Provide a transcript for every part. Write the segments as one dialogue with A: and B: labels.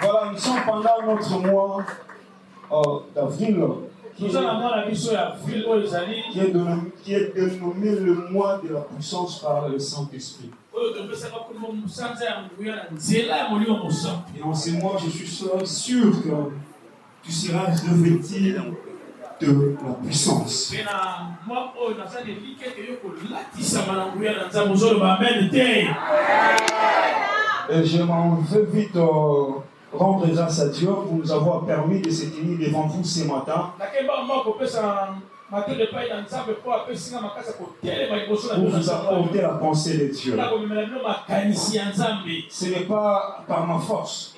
A: Voilà, nous sommes pendant notre mois d'avril qui est dénommé le mois de la puissance par le Saint-Esprit. Et en ce mois, je suis sûr que tu seras revêtu de la puissance. Et je m'en veux vite rendre grâce à Dieu pour nous avoir permis de se tenir devant vous ce matin. Pour vous apporter la pensée de Dieu. Ce n'est pas par ma force.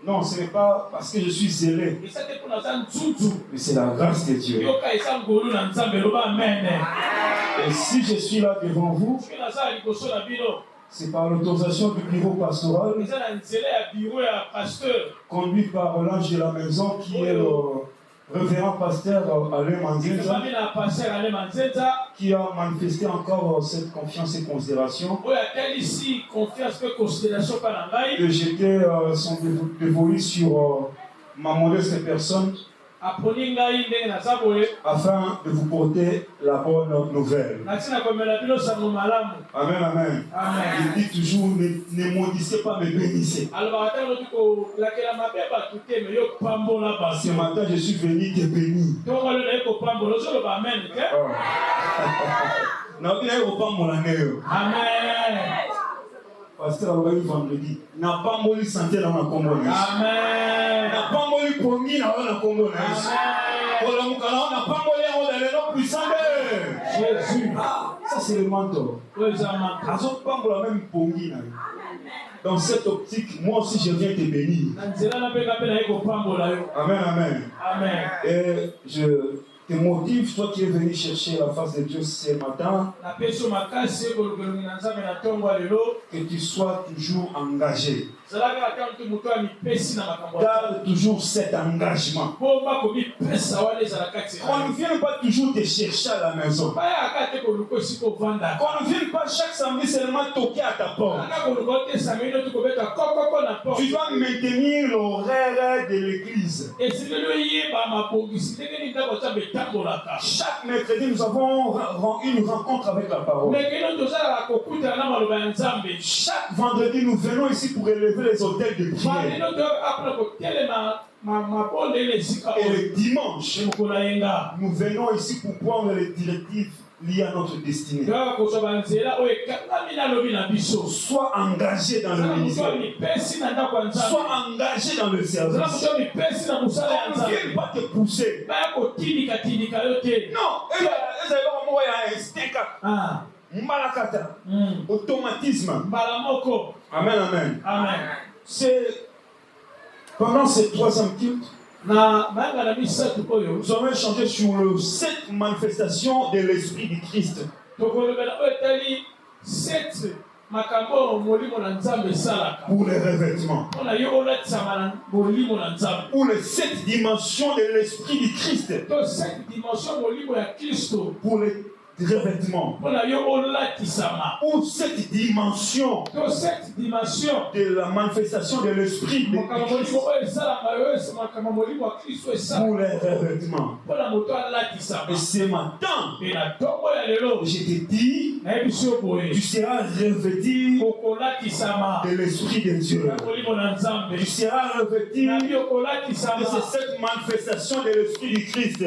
A: Non, ce n'est pas parce que je suis zélé. Mais c'est la grâce de Dieu. Et si je suis là devant vous, c'est par l'autorisation du bureau pastoral, conduit par l'ange de la maison qui est le révérend pasteur Alain Manzenza, qui a manifesté encore cette confiance et considération. De jeter son dévolu sur ma modeste personne, afin de vous porter la bonne nouvelle. Amen, amen. Il dit toujours, ne maudissez pas, mais bénissez. Ce matin, je suis venu te bénir. Amen. Pasteur Alouaï vendredi. N'a pas mouru santé dans ma communauté. Amen. N'a pas mouru promis dans ma communauté. Amen. N'a pas mouru dans les noms puissants de Jésus. Ça c'est le manteau. Pas la même promis. Dans cette optique, moi aussi je viens te bénir. Amen, amen. Amen. Et je te motive, toi qui es venu chercher la face de Dieu ce matin, que tu sois toujours engagé. Garde toujours cet engagement. On ne vient pas toujours te chercher à la maison. On ne vient pas chaque samedi seulement toquer à ta porte. Tu dois maintenir l'horaire de l'église. Chaque mercredi, nous avons une rencontre avec la parole. Chaque vendredi, nous venons ici pour élever les hôtels de prière. Et le dimanche, nous venons ici pour prendre les directives liées à notre destinée. Sois engagé dans le ministère. Sois engagé dans le service. On ne vient pas te pousser. Non. Malakata. Automatisme. Amen, amen. Amen. C'est pendant ces 3e culte, nous avons échangé sur le 7 manifestations de l'Esprit du Christ. Pour les revêtements. Pour les 7 dimensions de l'Esprit du Christ. Pour les revêtements. Ou cette dimension de la manifestation de l'Esprit de Christ. Pour les revêtements. Et ce matin, je te dis, tu seras revêtu de l'Esprit de Dieu. Tu seras revêtu de ces 7 manifestations de l'Esprit du Christ.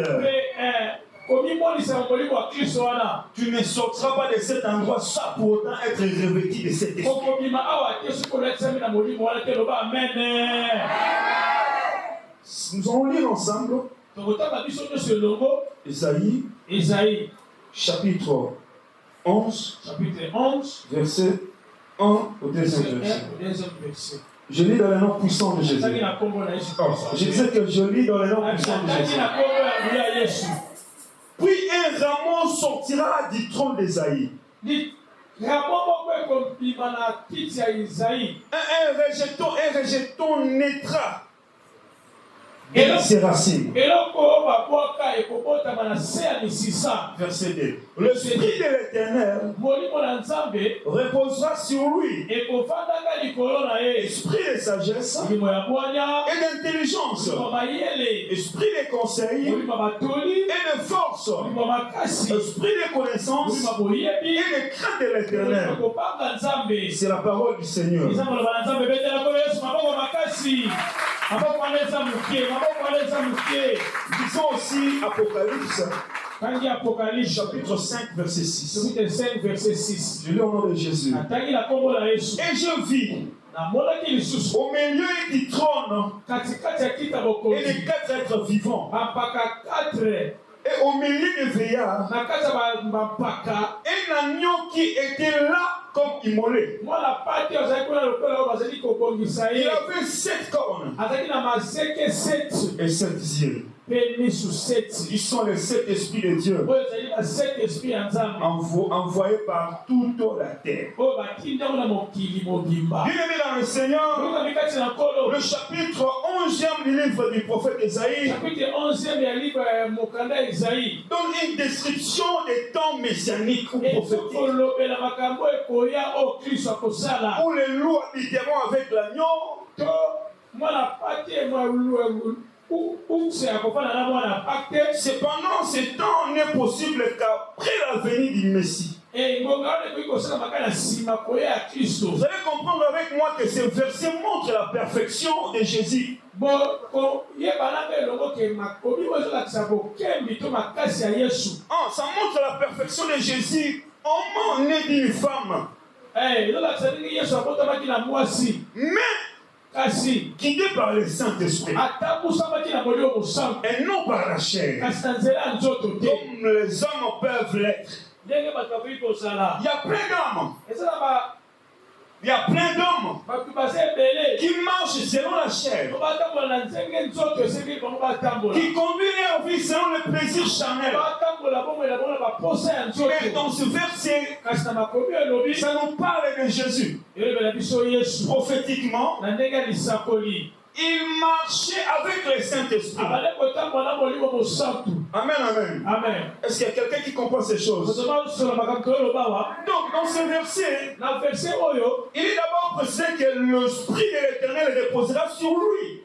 A: Tu ne sortiras pas de cet endroit sans pour autant être revêtu de cet esprit. Nous allons lire ensemble Ésaïe chapitre 11, verset 1 au 2e verset. Je lis dans le nom puissant de Jésus. Je disais que je lis dans le nom puissant de Jésus. Puis un rameau sortira du trône d'Ésaïe. Un rejeton naîtra de ses racines. Verset 2. Le Esprit de l'Éternel reposera sur lui. esprit de sagesse et d'intelligence, esprit de conseil et de force, esprit de connaissance et de crainte de l'Éternel. C'est la parole du Seigneur. Disons aussi Apocalypse chapitre 5 verset 6. Je lis au nom de Jésus. Et je vis au milieu du trône et des 4 êtres vivants, et au milieu des veillards, un agneau qui était là comme immolé. Il avait 7 cornes et 7 yeux. Ils sont les 7 esprits de Dieu envoyés par toute la terre. Bien-aimés dans le Seigneur, le chapitre 11e du livre du prophète Isaïe donne une description des temps messianiques ou prophétiques où les loups habiteront avec l'agneau. Cependant, ce temps n'est possible qu'après la venue du Messie. Vous allez comprendre avec moi que ce verset montre la perfection de Jésus. Ça montre la perfection de Jésus, homme né d'une femme. Mais guidé par le Saint-Esprit et non par la chair, comme les hommes peuvent l'être. Il y a plein d'hommes. Il y a plein d'hommes qui marchent selon la chair, qui conduisent leur vie selon le plaisir charnel. Mais dans ce verset, ça nous parle de Jésus. Prophétiquement, il marchait avec le Saint-Esprit. Amen, amen.
B: Amen.
A: Est-ce qu'il y a quelqu'un qui comprend ces choses? Donc, dans ce verset, il est d'abord précisé que l'Esprit de l'Éternel reposera sur lui.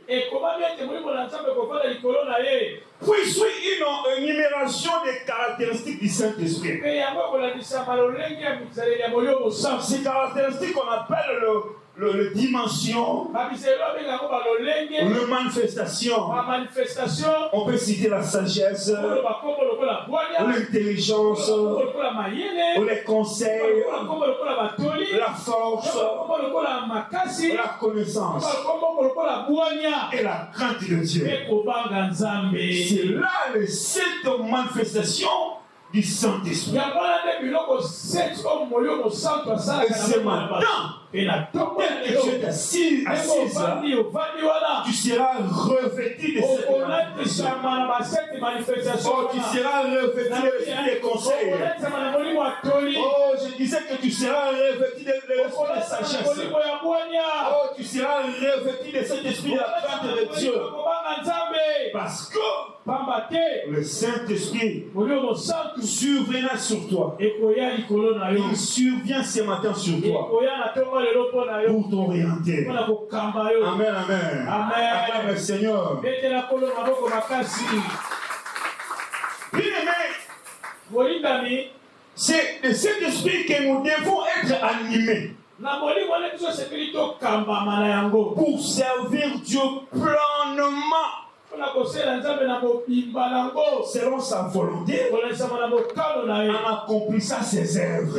A: Puis suit une énumération des caractéristiques du Saint-Esprit. Ces caractéristiques qu'on appelle le dimension, le manifestation. On peut citer la sagesse, l'intelligence, les conseils, la force, la connaissance et la crainte de Dieu. C'est là les 7 manifestations du Saint-Esprit. Et ce matin, et tu es assis là, tu seras revêtu de cette manifestation. Oh, tu seras revêtu de l'esprit de conseil. Oh, je disais que tu seras revêtu de l'esprit de sagesse. Oh, tu seras revêtu de cet esprit de la crainte de Dieu. Parce que le Saint-Esprit surviendra sur toi. Il survient ce matin sur toi pour t'orienter. Amen, amen. Acclame le Seigneur. Bien-aimés, c'est de cet esprit que nous devons être animés pour servir Dieu pleinement selon sa volonté, en accomplissant ses œuvres.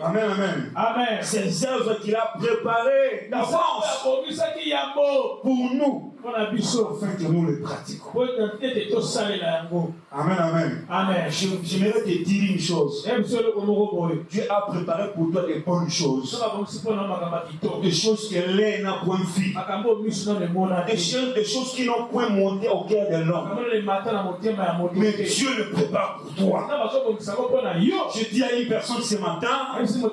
A: Amen, amen. Ces œuvres qu'il a préparées d'avance pour nous, afin que nous les pratiquions. Amen, amen. J'aimerais te dire une chose. Dieu a préparé pour toi des bonnes choses, des choses que l'un n'a point vues, des choses qui n'ont point monté au cœur de l'homme. Mais Dieu le prépare pour toi. Je dis à une personne ce matin, Dieu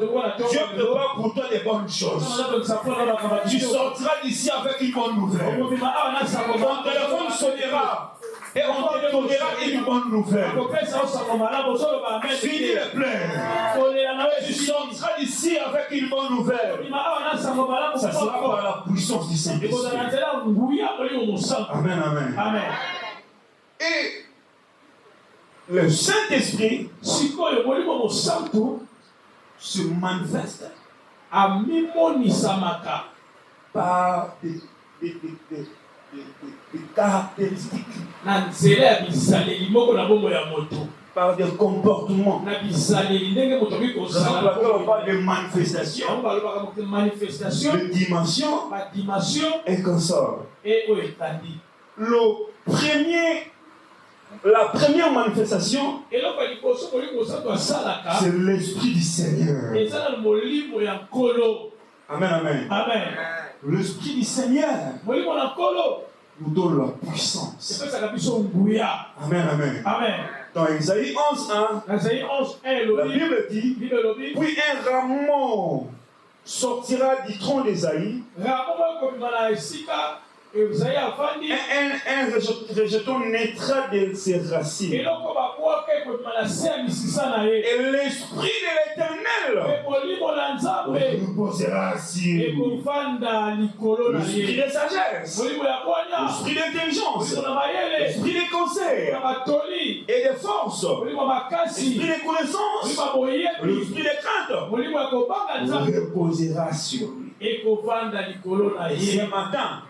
A: prépare pour toi des bonnes choses. Tu sortiras d'ici avec une bonne nouvelle. Ton téléphone sonnera et on te donnera une bonne nouvelle. Finis les plaies. Tu sortiras d'ici avec une bonne nouvelle. Ça sera par la puissance du Saint-Esprit. Amen, amen.
B: Amen.
A: Et le Saint-Esprit se manifeste par des caractéristiques, par des comportements. On parle de manifestation, de dimension et consort. La première manifestation, c'est l'Esprit du Seigneur. Amen, amen.
B: Amen.
A: L'Esprit du Seigneur nous donne la puissance. Amen, amen.
B: Amen.
A: Dans Isaïe 11:1, la Bible dit, puis un rameau sortira du tronc d'Isaïe, un rejeton naîtra de ses racines. Et l'Esprit de l'Éternel reposera sur lui. L'Esprit de sagesse, l'Esprit d'intelligence, l'Esprit de conseil et de force, l'Esprit de connaissance, l'Esprit de crainte reposera sur lui. Et ce matin,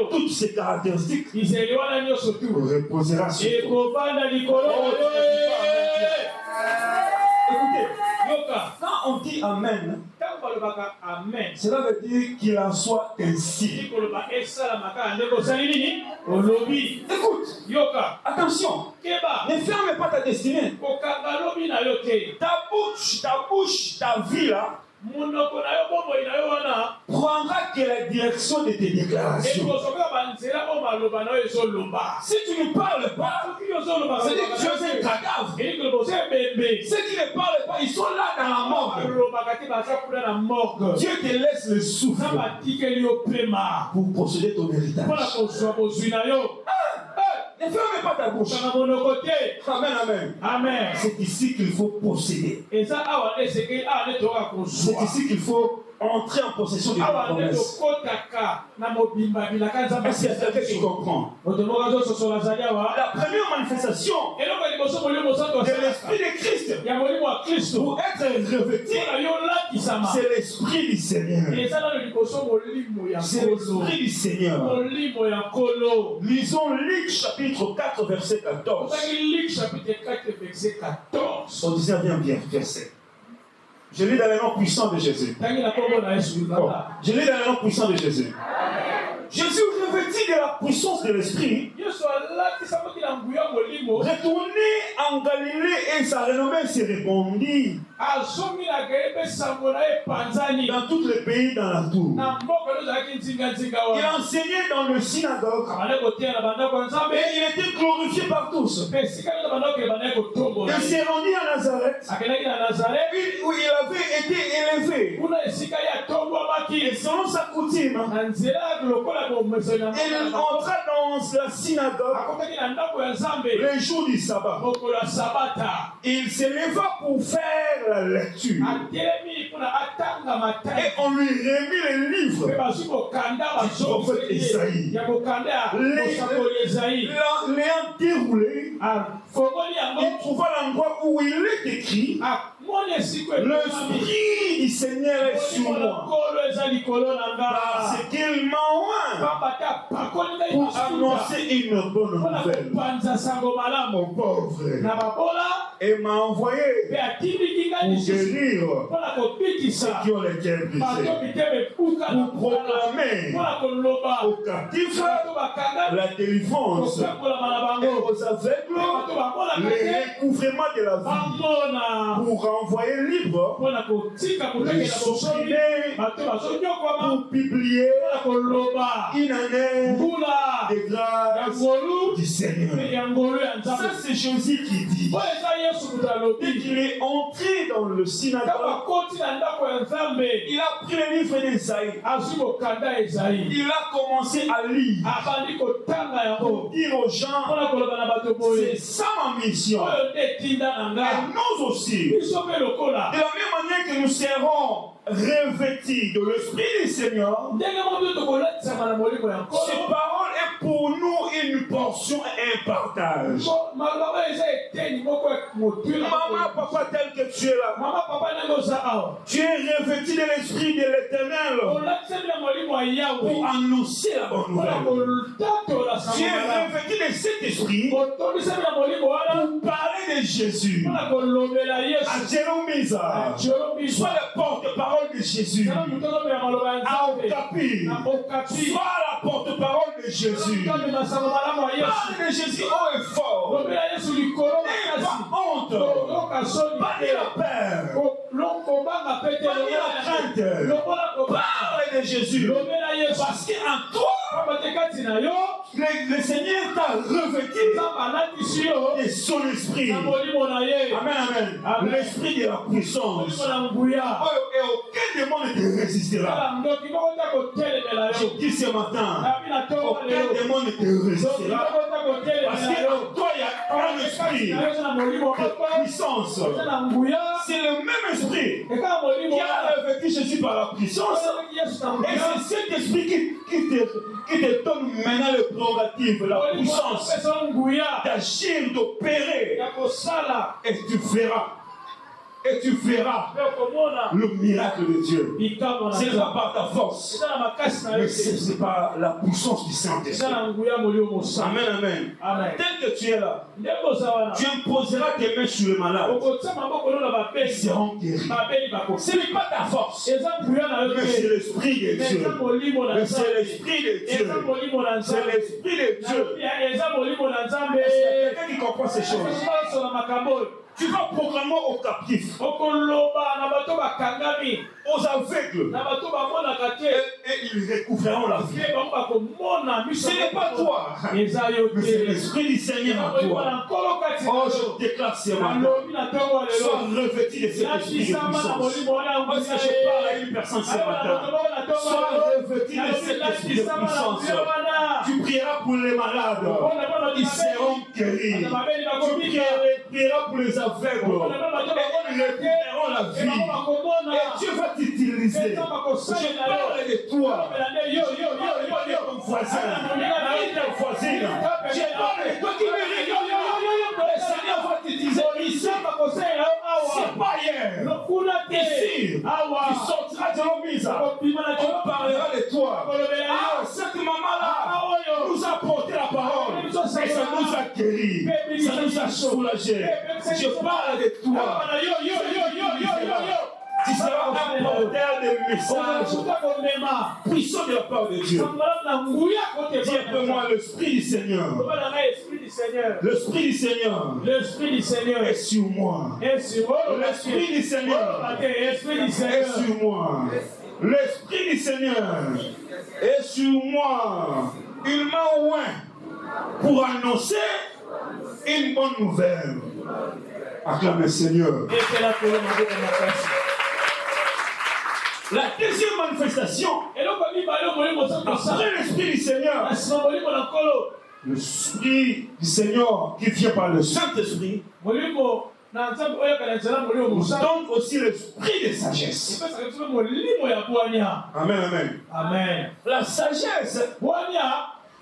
A: toutes ces caractéristiques reposera sur lui. Écoutez, quand on dit Amen, cela veut dire qu'il en soit ainsi. Écoute, attention, ne ferme pas ta destinée. Ta bouche, ta vie là, prendra que la direction de tes déclarations. Si tu ne parles pas, c'est-à-dire que tu es un cadavre. Ceux qui ne parlent pas, ils sont là dans la morgue. Dieu te laisse le souffle pour posséder ton héritage. Ne ferme pas ta bouche. Amen, amen.
B: Amen.
A: C'est ici qu'il faut posséder. C'est ici qu'il faut entrer en possession de la promesse. Est-ce qu'il y a quelqu'un qui comprend? La première manifestation de l'Esprit de Christ pour être revêtu, c'est l'Esprit du Seigneur. C'est l'Esprit du Seigneur. Lisons Luc chapitre 4 verset 14. Au 19e verset. Je lis dans le nom puissant de Jésus. Je lis dans le nom puissant de Jésus. Jésus, revêtu de la puissance de l'Esprit, retourné en Galilée et sa renommée se répandit dans tous les pays dans la tour. Il enseignait dans le synagogue et il était glorifié par tous. Il s'est rendu à Nazareth où il avait été élevé. Et selon sa coutume, il entra dans la synagogue le jour du sabbat. Il se leva pour faire la lecture. Et on lui remit les livres du prophète Isaïe. L'ayant déroulé, il trouva l'endroit où il est écrit: l'Esprit du Seigneur est sur moi, parce qu'il m'a oint pour annoncer une bonne nouvelle aux pauvres, et m'a envoyé pour guérir ceux qui ont les cœurs brisés, pour proclamer aux captifs la délivrance et aux aveugles le recouvrement de la vie, pour envoyer libre les opprimés, pour publier une année de grâce du Seigneur. Ça, c'est Jésus qui dit. Dès qu'il est entré dans le synagogue, il a pris le livre d'Isaïe. Il a commencé à lire pour dire aux gens: c'est ça ma mission. Et nous aussi. De la même manière que nous serons revêtis de l'Esprit du Seigneur, cette parole est pour nous une portion et un partage. Maman, papa, tel que tu es là, tu es revêtu de l'Esprit de l'Éternel pour annoncer la bonne nouvelle. Tu es revêtu de cet esprit pour parler de Jésus. À Jérémie, sois le porte-parole de Jésus. À Okapi, sois la porte-parole de Jésus. Parle de Jésus haut et fort. N'aie pas honte. Pas de la peur. Pas de la crainte. Parle de Jésus. Parce qu'en toi, le Seigneur t'a revêtu de son esprit. Amen, amen. L'esprit de la puissance. Et aucun démon ne te résistera. Je dis ce matin, aucun démon ne te résistera. Parce que toi, il y a un esprit de puissance. C'est le même esprit qui a revêtu Jésus par la puissance. Et c'est cet esprit qui te donne maintenant le prérogative, la puissance d'agir, d'opérer. Et tu verras le miracle de Dieu. Ce n'est pas par ta force, mais c'est par la puissance du Saint-Esprit. Amen, amen. Tel que tu es là, tu imposeras tes mains sur les malades. Ils seront guéris. Ce n'est pas ta force, mais c'est l'Esprit de Dieu. Mais c'est l'Esprit de Dieu. C'est l'Esprit de Dieu. Est-ce qu'il y a quelqu'un qui comprend ces choses? Tu vas proclamer aux captifs, aux aveugles, et ils recouvreront la vie. Ce n'est pas toi, mais c'est l'Esprit du Seigneur en toi. Oh, je déclare ce matin, sois revêtu de cet esprit de puissance. Est-ce que je parle à une personne ce matin? Sois revêtu de cet esprit de puissance. Tu prieras pour les malades, ils seront guéris. Tu prieras pour les aveugles, et ils recouvreront la vie. Et Dieu va t'utiliser. Je parle de toi. Je parle de ton voisin. Je parle de toi qui mérite. Le Seigneur va t'utiliser ici. C'est pas hier. Ici, tu sortiras de l'homme. On parlera de toi. Cette maman-là nous a porté la parole. Et ça nous a guéris. Ça nous a soulagés. Je parle de toi. Tu seras un porteur de messages puissant de la part de Dieu. Dis après-moi l'Esprit du Seigneur. L'Esprit du Seigneur. L'Esprit du Seigneur est sur moi. L'Esprit du Seigneur est sur moi. L'Esprit du Seigneur est sur moi. Il m'a oint pour annoncer une bonne nouvelle. Acclame le Seigneur. La deuxième manifestation, après l'Esprit du Seigneur, l'Esprit du Seigneur qui vient par le Saint-Esprit nous donne aussi l'esprit de sagesse. Amen, amen. Amen. La sagesse,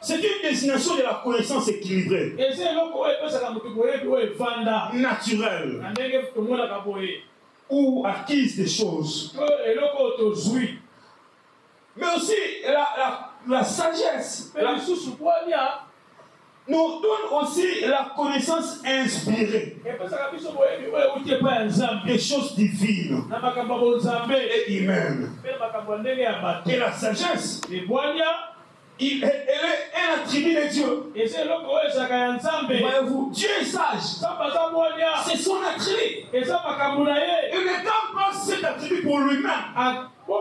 A: c'est une destination de la connaissance équilibrée, naturelle, ou acquise des choses. Mais aussi la sagesse nous donne aussi la connaissance inspirée des choses divines et humaines. Et la sagesse, elle est un attribut de Dieu. Voyez-vous, Dieu est sage. C'est son attribut. Il ne donne pas cet attribut pour lui-même. Il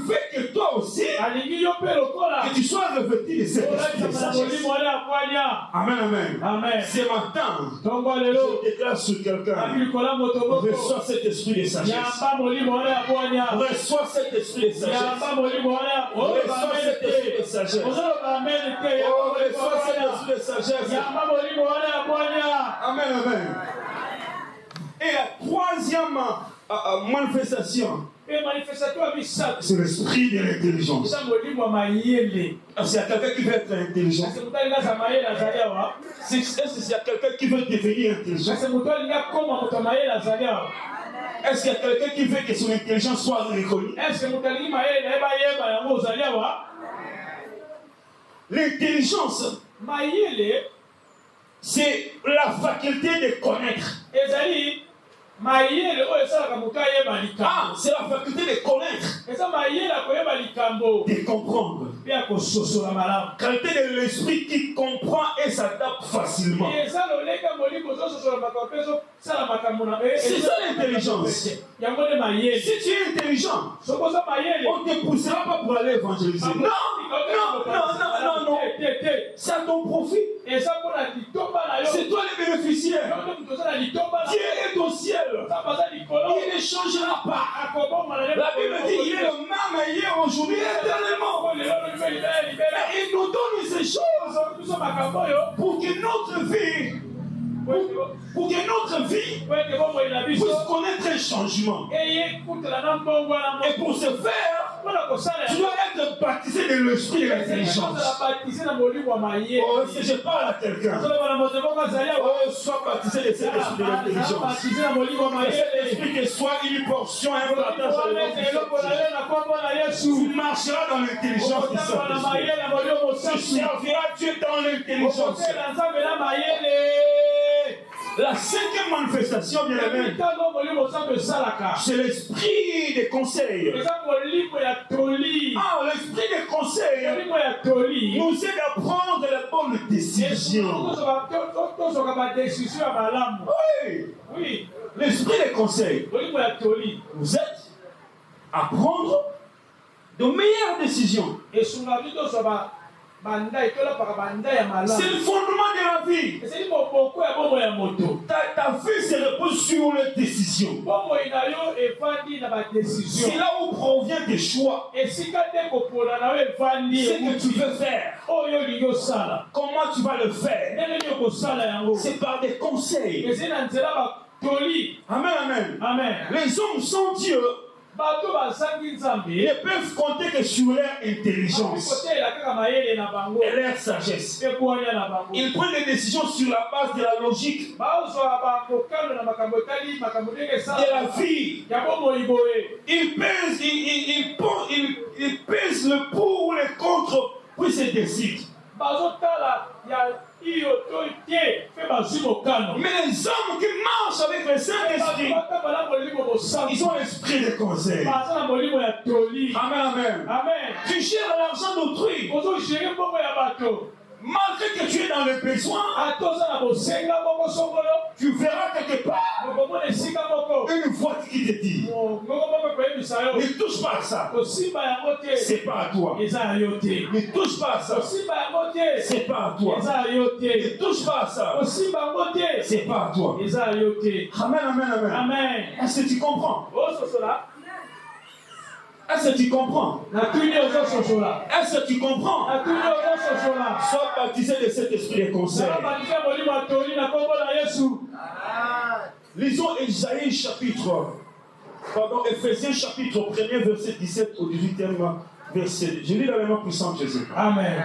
A: veut que toi aussi, que tu sois revêtu de cette esprit de sagesse. Amen, amen. Ce matin, je déclare sur quelqu'un, reçois cet esprit de sagesse. Reçois cet esprit de sagesse. Reçois cet esprit de sagesse. Reçois cet esprit de sagesse. Amen, amen. Et la troisième manifestation, c'est l'esprit de l'intelligence. S'il y a quelqu'un qui veut être intelligent, est-ce qu'il y a quelqu'un qui veut devenir intelligent? Est-ce qu'il y a quelqu'un qui veut que son intelligence soit reconnue? L'intelligence, c'est la faculté de connaître. C'est la faculté de connaître, de comprendre. Qualité de l'esprit qui comprend et s'adapte facilement. C'est ça l'intelligence. Si tu es intelligent, on ne te poussera pas pour aller évangéliser. Non. C'est à ton profit. C'est toi le bénéficiaire. Dieu est au ciel. Il ne changera pas. La Bible dit il est le même hier, aujourd'hui, éternellement. Il nous donne ces choses pour que notre vie puisse connaître un changement. Et pour ce faire, tu dois être baptisé de l'esprit de l'intelligence. Oh, si je parle à quelqu'un, sois baptisé de cet esprit de l'intelligence. Cet esprit que soit une portion, un partage de l'intelligence. Tu marcheras dans l'intelligence du Saint-Esprit. Tu serviras Dieu dans l'intelligence. La cinquième manifestation, bien aimé, c'est l'esprit de conseil. L'esprit de conseil nous aide à prendre la bonne décision. Oui. L'esprit de conseil nous aide à prendre de meilleures décisions. C'est le fondement de la vie. Ta vie se repose sur les décisions. C'est là où provient tes choix. Ce que tu veux faire. Comment tu vas le faire? C'est par des conseils. Amen. Les hommes sans Dieu ils ne peuvent compter que sur leur intelligence et leur sagesse. Ils prennent des décisions sur la base de la logique, de la vie. Ils pèsent le pour ou le contre, puis se décident. Mais les hommes qui marchent avec le Saint-Esprit, ils ont l'esprit de conseil. Amen. Tu gères l'argent d'autrui. Malgré que tu es dans le besoin, tu verras quelque part une voix qui te dit ne touche pas à ça, c'est pas à toi. Ne touche pas à ça, c'est pas à toi. Ne touche pas à ça, c'est pas à toi. Amen. Est-ce que tu comprends? Est-ce que tu comprends? Est-ce que tu comprends? Sois baptisé de cet esprit de conseil. Lisons Éphésiens chapitre 1er, verset 17 au 18e verset. Je lis dans le nom puissant de Jésus. Amen.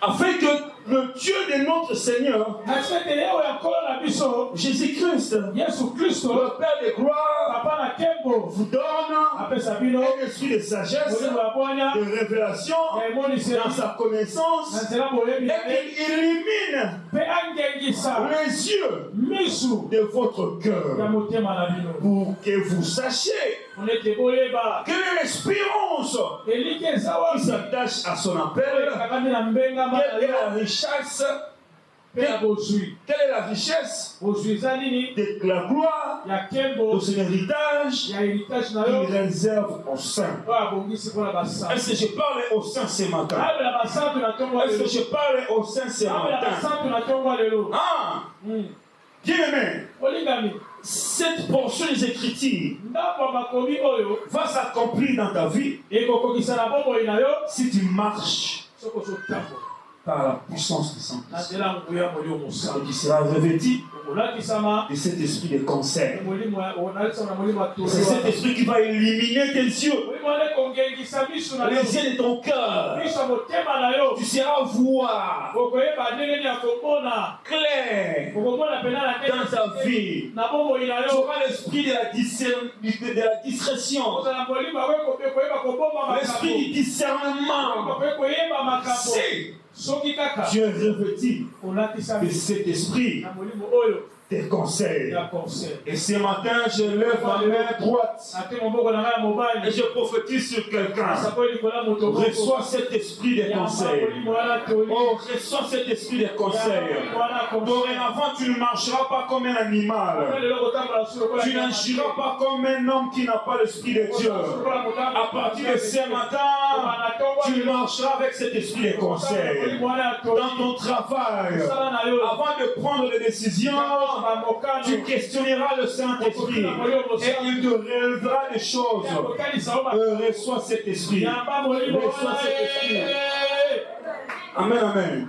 A: Afin que le Dieu de notre Seigneur, Jésus-Christ, le Père de gloire, vous donne un esprit de sagesse, de révélation, dans sa connaissance, et qu'il illumine les yeux de votre cœur, pour que vous sachiez quelle est l'espérance qui s'attache à son appel, quelle est la richesse, quelle est la richesse de la gloire de son héritage qu'il réserve au sein. Est-ce que je parle au sein ce matin? Est-ce que je parle au sein ce matin? Bien aimé, cette portion des Écritures va s'accomplir dans ta vie si tu marches par la puissance du Saint-Esprit. Et tu seras revêtu de cet esprit de cancer. C'est cet esprit qui va éliminer tes yeux, les yeux de ton cœur. Tu seras voir clair dans ta vie. Tu auras l'esprit de la discrétion, l'esprit du discernement. Si tu es revêtu de cet esprit des conseils. Et ce matin, je lève ma main droite et je prophétise sur quelqu'un. Reçois cet esprit des conseils. Oh, reçois cet esprit des conseils. Dorénavant, tu ne marcheras pas comme un animal. Tu n'agiras pas comme un homme qui n'a pas l'esprit de Dieu. À partir de ce matin, tu marcheras avec cet esprit des conseils. Dans ton travail, avant de prendre des décisions, tu questionneras le Saint-Esprit et il te révélera des choses. Reçois cet esprit. Reçois cet esprit. Amen, amen.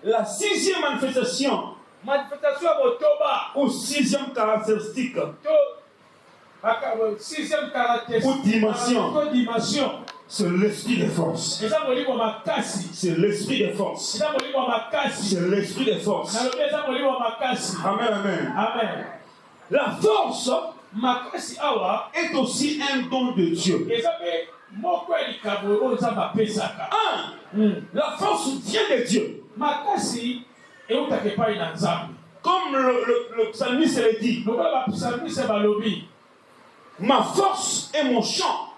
A: La sixième manifestation, ou sixième caractéristique, ou dimension, c'est l'esprit de force. C'est l'esprit de force. C'est l'esprit de force. Amen, amen. Amen. La force est aussi un don de Dieu. La force vient de Dieu. Comme le psalmiste l'a dit, ma force est mon chant.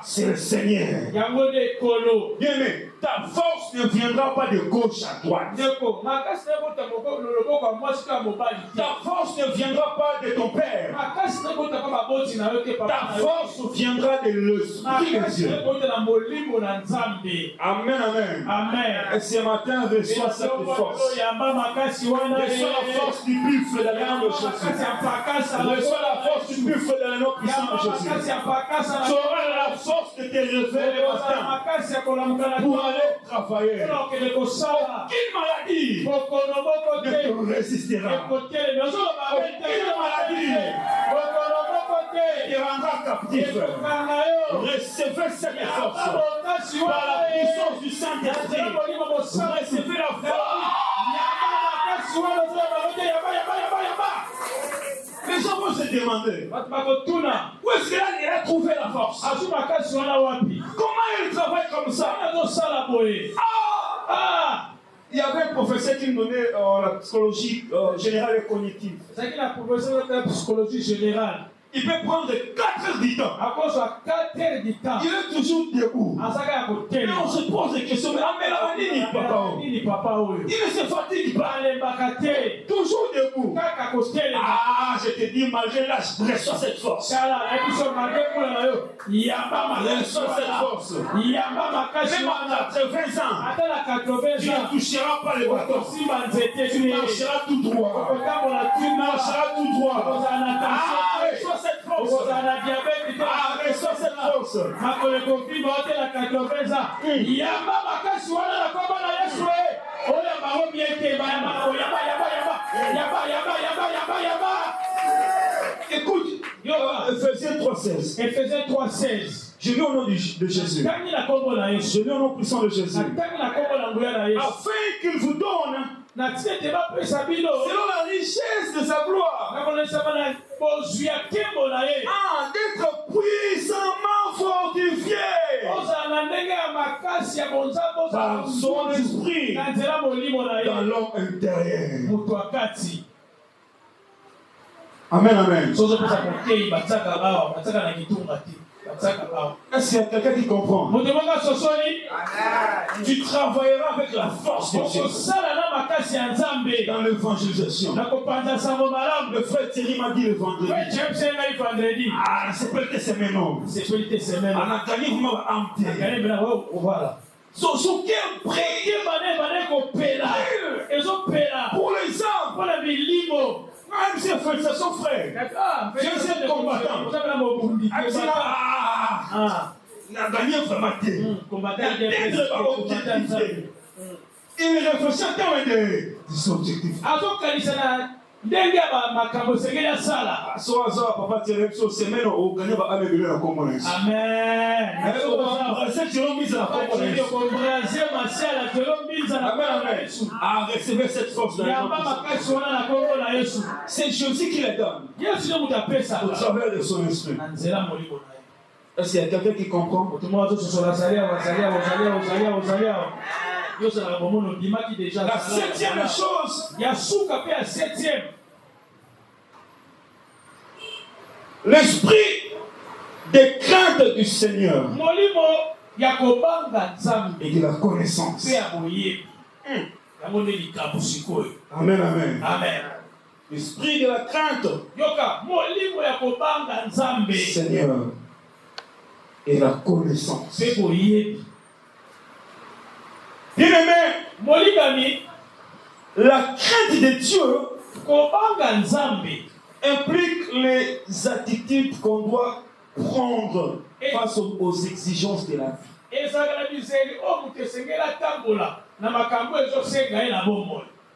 A: C'est le Seigneur. Bien, mais ta force ne viendra pas de gauche à droite. Ta force ne viendra pas de ton père. Ta force viendra de l'esprit de Dieu. Amen, amen. Amen. Et ce matin, reçois cette force. Reçois la force du buffle dans le nom de Jésus. Reçois la force du buffle dans le nom puissant de Jésus. Tu auras la force de te réveiller le matin pour aller travailler. Aucune maladie ne te résistera. Aucune maladie te rendra captif. Recevez cette force par la puissance du Saint-Esprit. Recevez la force. Les gens vont se demander où est-ce qu'il a trouvé la force? Comment il travaille comme ça? Il y avait un professeur qui me donnait la psychologie générale et cognitive. Il peut prendre 4 heures du temps. Il est toujours debout. Mais on se pose des questions. Mais papa, il ne se fatigue pas. Toujours debout. Ah, je te dis, malgré l'âge, reçois cette force. Reçois cette force. Même à 80 ans, tu ne toucheras pas les bâtons. Tu marcheras tout droit. Tu marcheras tout droit. Ah, reçois cette force. Ah, reçois cette force. Écoute, Ephésiens 3:16. Ephésiens 3:16. Je lis au nom de Jésus. Je lis au nom puissant de Jésus. Afin qu'il vous donne, selon la richesse de sa gloire, d'être puissamment fortifié par son esprit dans l'homme intérieur. Amen, amen. Est-ce qu'il y a quelqu'un qui comprend? Tu travailleras avec la force de Dieu dans l'évangélisation. Le frère Thierry m'a dit le vendredi. Ah, c'est peut-être c'est maintenant. On a gagné vraiment un thé. So quel prix pour les hommes. Même si c'est son frère. C'est un combattant. gagné vraiment. Il réfléchit en termes de objectifs.
B: ndenge makambo segela sala
A: so papa tirer so semaine au gagner ba améliorer la communauté.
B: Amen.
A: C'est tu l'as mis à la communauté. Amen. À recevoir cette force de la c'est Jésus qui la donne. Au travers de son esprit. Est-ce qu'il y a quelqu'un qui comprend? La septième chose, l'esprit de crainte du Seigneur et de la connaissance. Amen, amen.
B: Amen.
A: L'esprit de la crainte du Seigneur et la connaissance. Bien-aimé, la crainte de Dieu implique les attitudes qu'on doit prendre face aux exigences de la vie.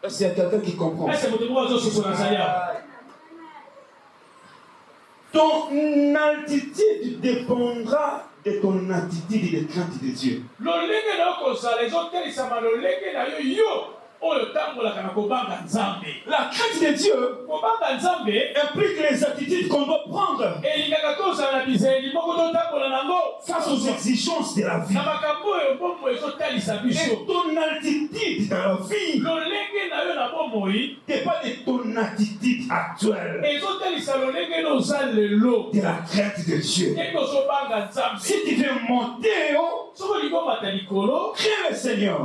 A: Est-ce qu'il y a quelqu'un qui comprend? Ton altitude dépendra de ton attitude et de crainte de Dieu. La crainte de Dieu implique les attitudes qu'on doit prendre face aux exigences de la vie. Et ton attitude dans la vie dépend de ton attitude actuelle de la crainte de Dieu. Si tu veux monter crains le Seigneur.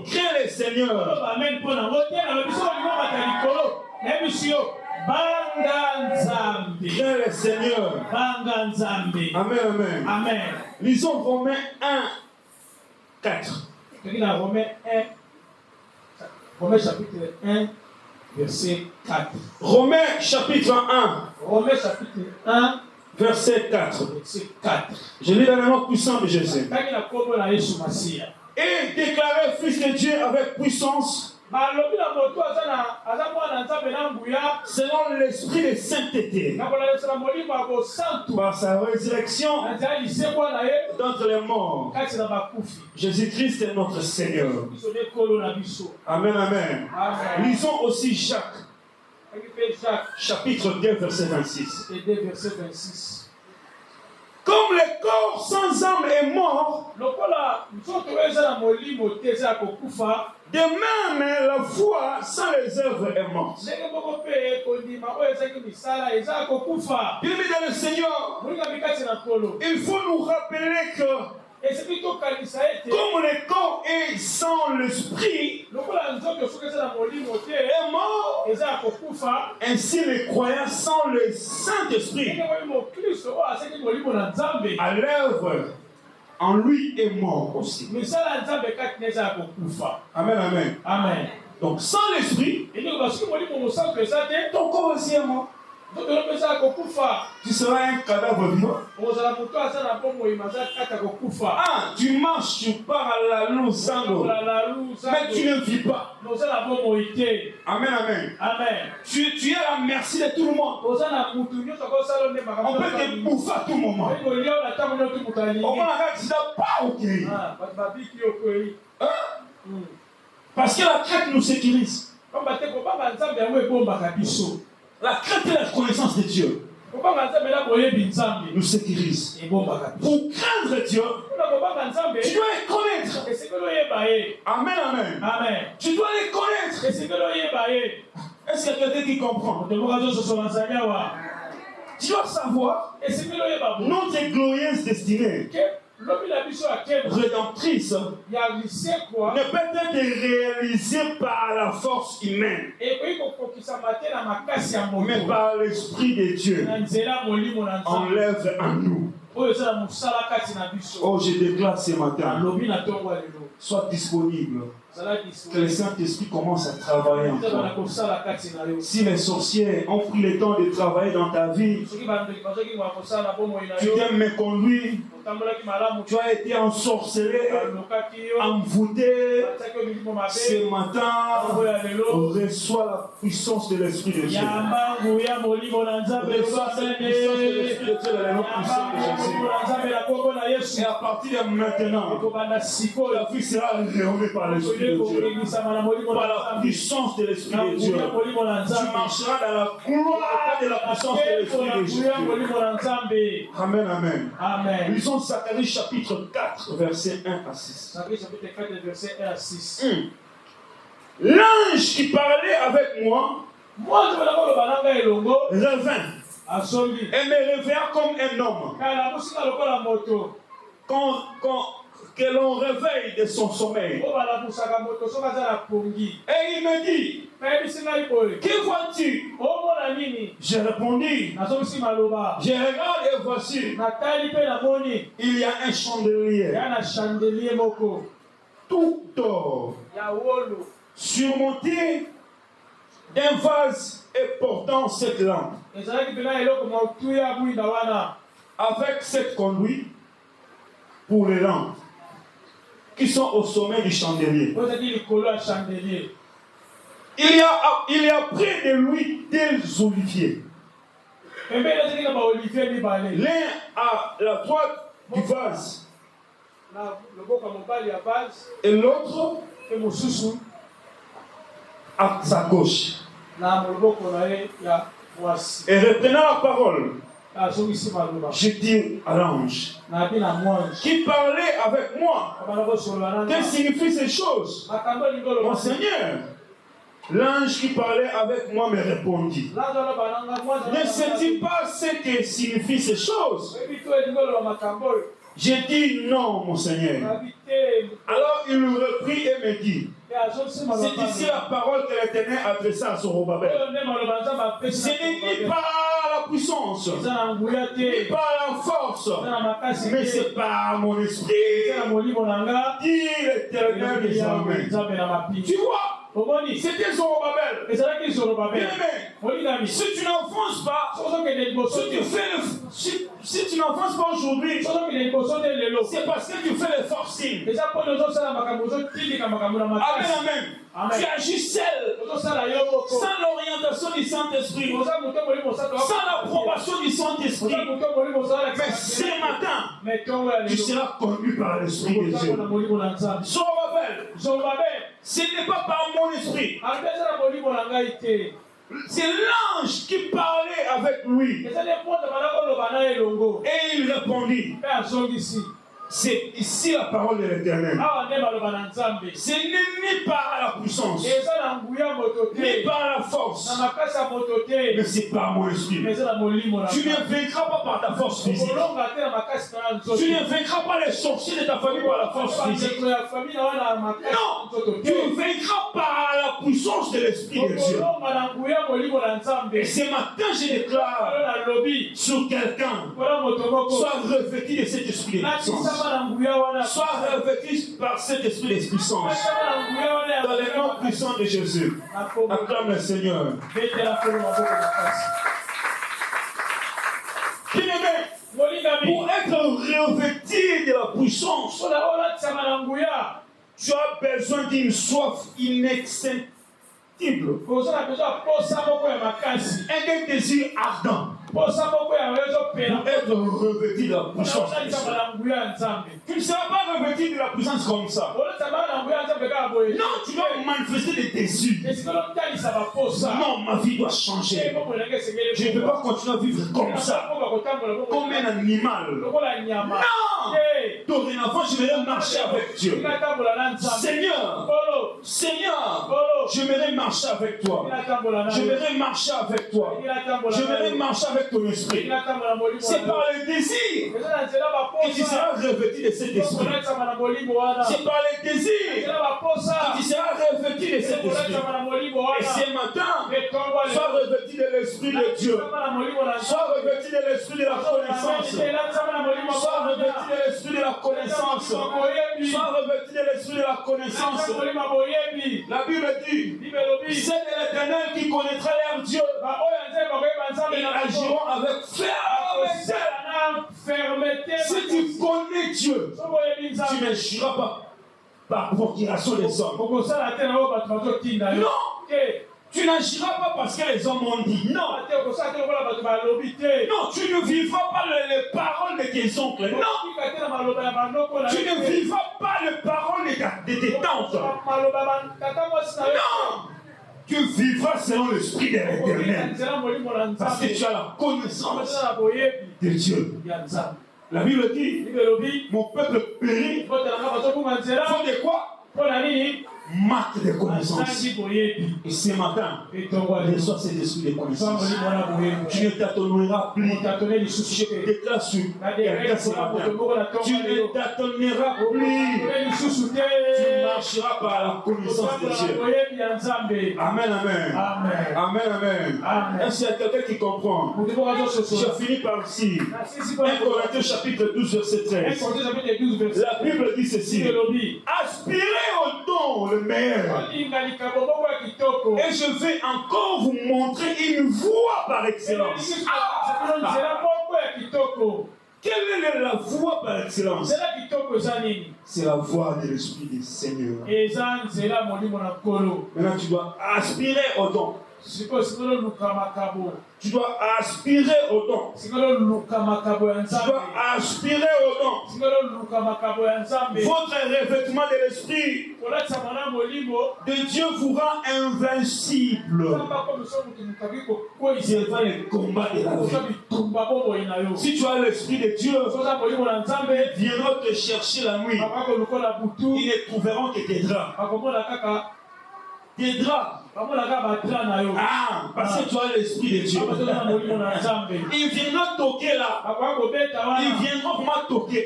A: Crains le Seigneur. Crains le Seigneur. Amen, amen.
B: Amen.
A: Lisons Romains 1, 4.
B: Romains chapitre 1, verset 4.
A: Romains chapitre 1.
B: Romains chapitre 1.
A: Verset 4. Je lis dans le nom puissant de Jésus. Et déclaré fils de Dieu avec puissance, selon l'esprit de sainteté, par sa résurrection d'entre les morts. Jésus-Christ est notre Seigneur. Amen, amen. Lisons aussi Jacques. Chapitre 2, verset 26. Comme le corps sans âme est mort, de même la foi sans les œuvres est morte. Bien-aimés dans le Seigneur, il faut nous rappeler que comme le corps est sans l'esprit est mort, ainsi les croyants sans le Saint-Esprit à l'œuvre en lui est mort aussi. Amen, amen.
B: Amen.
A: Donc sans l'esprit, ton corps aussi est mort. Tu seras un cadavre vivant. Ah, tu marches, tu pars à la lousango, mais tu ne vis pas. Amen, amen.
B: Amen.
A: Tu es à la merci de tout le monde. On peut te bouffer à tout moment. On va pas ok. Parce que la crainte nous sécurise. La crainte et la connaissance de Dieu nous sécurise. Pour craindre Dieu, tu dois les connaître. Amen, amen.
B: Amen.
A: Tu dois les connaître. Est-ce qu'il y a quelqu'un qui comprend? Tu dois savoir notre glorieuse destinée rédemptrice ne peut être réalisée par la force humaine, mais par l'Esprit de Dieu en l'œuvre en nous. Oh, je déclare ce matin, sois disponible. Que le Saint-Esprit commence à travailler en toi. Si les sorciers ont pris le temps de travailler dans ta vie, tu t'es méconduit, tu as été ensorcelé, envoûté. Ce matin, reçois la puissance de l'Esprit de Dieu. Reçois cette puissance de l'Esprit de Dieu dans le nom puissant de Jésus. Et à partir de maintenant, ta vie sera rénovée par l'Esprit de Dieu. Par la puissance de l'Esprit de Dieu. Tu marcheras dans la gloire de la puissance de l'Esprit de Dieu. Amen, amen.
B: Amen.
A: Lisons Zacharie chapitre 4, versets 1 à 6. L'ange qui parlait avec moi revint et me réveilla comme un homme. Que l'on réveille de son sommeil. Et il me dit, que vois-tu? J'ai répondu, je regarde et voici, il y a un chandelier, tout d'or, surmonté d'un vase et portant cette lampe, avec cette conduite pour les lampes qui sont au sommet du chandelier. Il y a près de lui des oliviers. L'un à la droite du vase et l'autre à sa gauche. Et reprenant la parole, je dis à l'ange qui parlait avec moi, que signifient ces choses? Mon Seigneur, l'ange qui parlait avec moi me répondit, ne sais-tu pas ce que signifient ces choses? J'ai dit non, mon Seigneur. Alors il me reprit et me dit, c'est ici la parole que l'Éternel adressa à Zorobabel. Ce n'est ni par la puissance, ni par la force, mais c'est par mon esprit, dit l'Éternel des armées. Tu vois, c'était Zorobabel. Bien-aimé, si tu n'enfonces pas, si tu n'enfonces pas aujourd'hui, c'est parce que tu fais le forcing. Amen, amen. Tu agis seul, sans l'orientation du Saint-Esprit, sans l'approbation du Saint-Esprit. Mais ce matin, tu seras conduit par l'Esprit de Dieu. Zorobabel, ce n'est pas par mon esprit. C'est l'ange qui parlait avec lui. Et il répondit, c'est ici la parole de l'Éternel. Ce n'est ni par la puissance, ni par la force, mais c'est par mon esprit. Tu ne vaincras pas par ta force physique. Tu ne vaincras pas les sorciers de ta famille par la force physique. Non, tu vaincras par la puissance de l'Esprit de Dieu. Et ce matin, je déclare sur quelqu'un, sois revêtu de cet esprit de puissance. Sois revêtu par cet esprit de puissance. Dans le nom puissant de Jésus. Acclame le Seigneur. Bien-aimé, pour être revêtu de la puissance, tu as besoin d'une soif inextinguible. Un désir ardent. Pour être revêtu de la puissance. Tu ne seras pas revêtu de la puissance comme ça. Non, tu dois manifester des désirs. Non, ma vie doit changer. Je ne peux pas continuer à vivre comme ça. Comme un animal. Non! dorénavant, j'aimerais marcher avec Dieu. Seigneur, Seigneur, j'aimerais marcher avec toi. J'aimerais marcher avec toi. J'aimerais marcher avec ton esprit. C'est par le désir que tu seras revêtu de cet esprit. C'est par le désir que tu seras revêtu de cet esprit. Et ce matin, sois revêtu de l'esprit de Dieu. Sois revêtu de l'esprit de la connaissance. Sois revêtu de l'esprit de la connaissance. Sois revêtu de l'esprit de la connaissance. La Bible dit, c'est de l'Éternel qui connaîtra leur Dieu. Ils agiront avec fermeté. Si tu connais Dieu, tu n'agiras pas par procuration des hommes. Non. Tu n'agiras pas parce que les hommes ont dit. Non. Non, tu ne vivras pas les paroles de tes oncles. Non. Tu ne vivras pas les paroles de tes tantes. Non. Tu vivras selon l'esprit de l'Éternel. Parce que tu as la connaissance de Dieu. La Bible dit, mon peuple périt. Faut de quoi? Marque de connaissance. Et ce matin, reçois cet esprit de connaissance. Tu ne t'attendras plus. Je déclare sur quelqu'un ce matin. Tu ne t'attendras plus. Tu marcheras par la connaissance de Dieu. Amen, amen. Amen, amen. Est-ce qu'il y a quelqu'un qui comprend? Je finis par ici. 1 Corinthiens chapitre 12, verset 13. La Bible dit ceci. Aspirez au don le meilleur. Et je vais encore vous montrer une voie par excellence. Quelle est la voie par excellence? C'est la voie de l'esprit du Seigneur. Maintenant, tu dois aspirer au don. Tu dois aspirer au don. Tu dois aspirer au don. Votre revêtement de l'esprit de Dieu vous rend invincible devant les combats de la vie. Si tu as l'esprit de Dieu, ils viendront te chercher la nuit. Ils ne trouveront que tes draps. Des draps. Ah, parce que tu as l'esprit de Dieu. Ils viendront toquer là. Ils viendront vraiment toquer.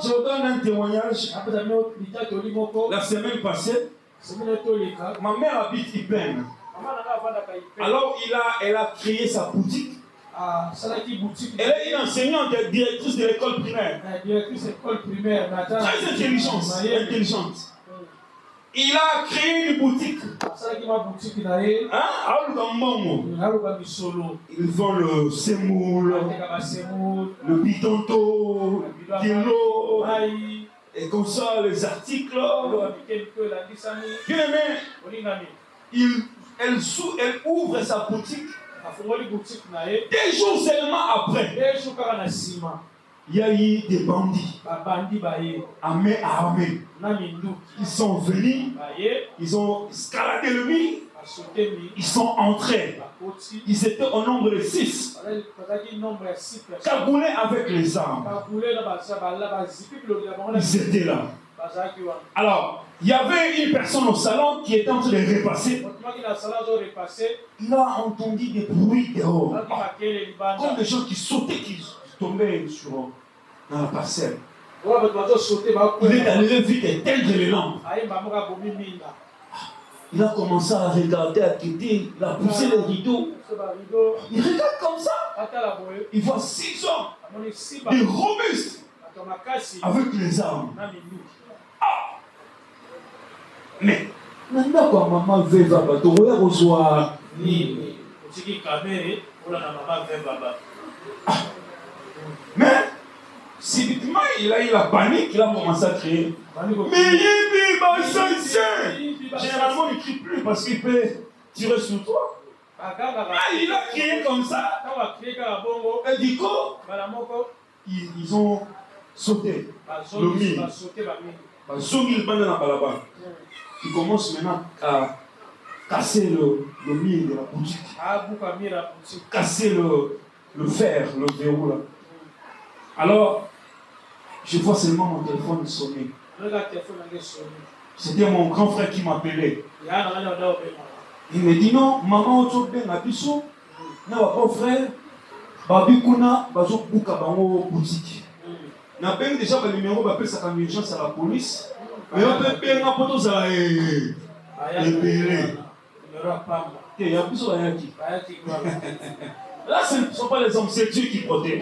A: Je vous donne un témoignage. La semaine passée, ma mère habite Ipen. Alors elle a créé sa boutique. Elle est une enseignante, directrice de l'école primaire. Très intelligente. Il a créé une boutique. Ils font le semoule, le bitonto, l'eau, et comme ça, les articles. Bien aimé, elle ouvre sa boutique. 2 jours seulement après, il y a eu des bandits, armés. Ils sont venus, ils ont escaladé le mur, ils sont entrés. Ils étaient au nombre de 6. Cagoulés avec les armes. Ils étaient là. Alors, il y avait une personne au salon qui était en train de repasser. Il a entendu des bruits dehors. Comme des gens qui sautaient, qui tombaient dans la parcelle. Il est allé vite éteindre les lampes. Il a commencé à regarder, à quitter, il a poussé les rideaux. Il regarde comme ça. Il voit 6 hommes, des robustes, avec les armes. Ah! Mais, maintenant, quand maman veut baba, tu vas recevoir. Mais, subitement, il a eu la panique, il a commencé à crier. Mais généralement, il ne crie plus parce qu'il peut tirer sur toi. Ah, il a crié comme ça. Et du coup, ils ont sauté le mur. Ils commencent maintenant à casser le mur de la boutique. Casser le fer, le verrou là. Alors, Je vois seulement mon téléphone sonner. C'était mon grand frère qui m'appelait. Il me dit non, maman, tu es bien biso. Non, mon frère, babi kuna, bazo buka bango boutique. Na ben déjà le numéro va appeler ça comme urgence à la police. Mais on peut payer un poteau ça et payer. Il y a plus de qui. Là, ce ne sont pas les hommes, c'est Dieu qui protège.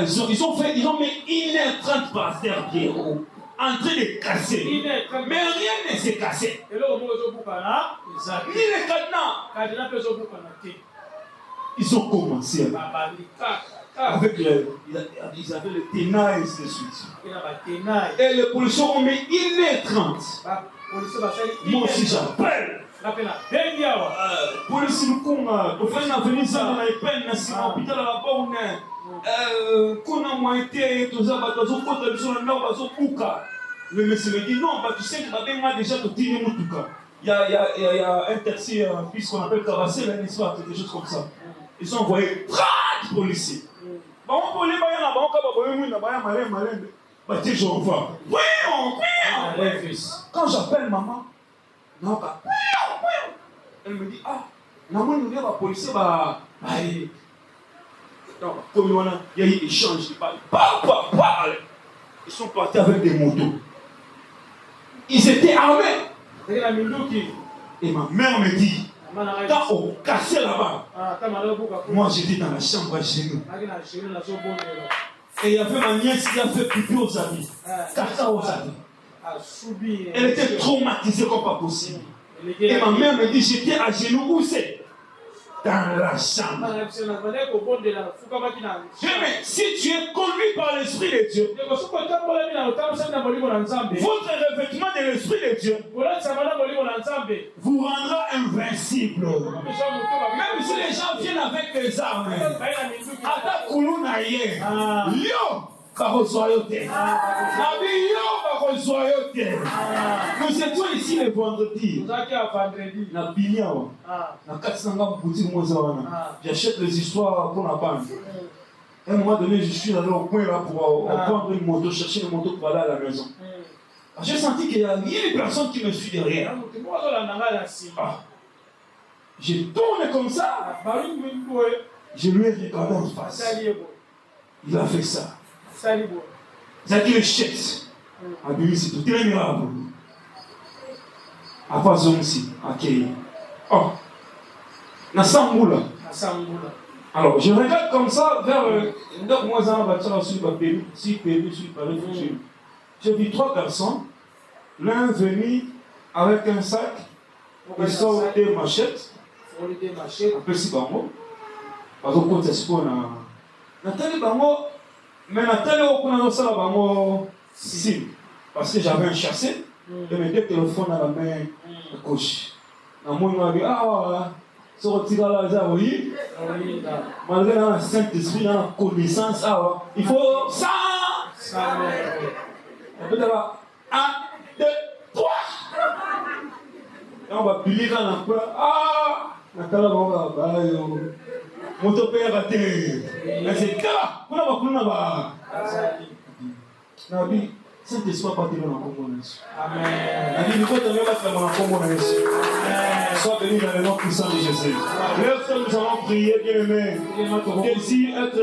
A: Ils ont mis 1h30 par terre, Pierrot, en train de casser. Mais rien ne s'est cassé. Ni les cadenas. Ils ont commencé avec ils avaient le tenaille et ainsi de suite. Et les policiers ont mis 1h30. Moi aussi j'appelle. Police nous conga, au fait na venir ça dans la peine na si hôpital là-bas on est qu'on a moitié tous ça bazo kota biso na bazo buka. Le monsieur me dit non, bah tu sais que moi déjà te tire mutuka. Il y a un taxi fils qu'on appelle Cabassé là n'est-ce pas quelque chose comme ça. Ils ont envoyé 30 policiers. Bah on peut les bailler là, bah on capable boyer moi na bailler malin. Bah tu je revois. Oui, quand j'appelle maman, non pas. Elle me dit, ah, nous la police, comme il y a eu échange, ils sont partis avec des motos. Ils étaient armés. Et ma mère me dit, quand on cassait là-bas, moi j'étais dans la chambre à genoux. Et il y avait ma nièce qui a fait pipi aux amis. Caca aux amis. Elle était traumatisée comme pas possible. Et ma mère me dit, j'étais à genoux, où c'est? Dans la chambre. Mais si tu es conduit par l'Esprit de Dieu, votre revêtement de l'Esprit de Dieu vous rendra invincible. Même si les gens viennent avec des armes, Ata Koulounaye, yo! Nous étions ici le vendredi. J'achète les histoires pour la banque. À un moment donné, je suis allé au coin là pour prendre une moto, chercher une moto pour aller à la maison. J'ai senti qu'il y a une personne qui me suit derrière. J'ai tourné comme ça. Je lui ai regardé en face. Il a fait ça. C'est-à-dire le chef. C'est tout très miracle. Après ça aussi, ok. Oh, Nassamboula. Alors, je regarde comme ça vers donc moi en voiture sur le pays, sur Paris. J'ai vu 3 personnes. L'un venu avec un sac. Ils sont des machettes. Après si bango. Parce qu'on compte ce qu'on a. Nathalie bango. Mais Nathalie on a ça bango. Si. Parce que j'avais un chassé. Et mes 2 téléphones à la main gauche. Moi, il m'a dit, ah, ce retira là, oui. Malgré la Saint-Esprit, la connaissance, il faut ça. On peut dire 1, 2, 3. Et on va plier dans la peur. Ah, Nathalie, on va mon père raté. Mais c'est là. On va Saint-Esprit va partir dans le Congo. Amen. Sois béni dans le nom puissant de Jésus. Lorsque nous allons prier, bien aimé, désire être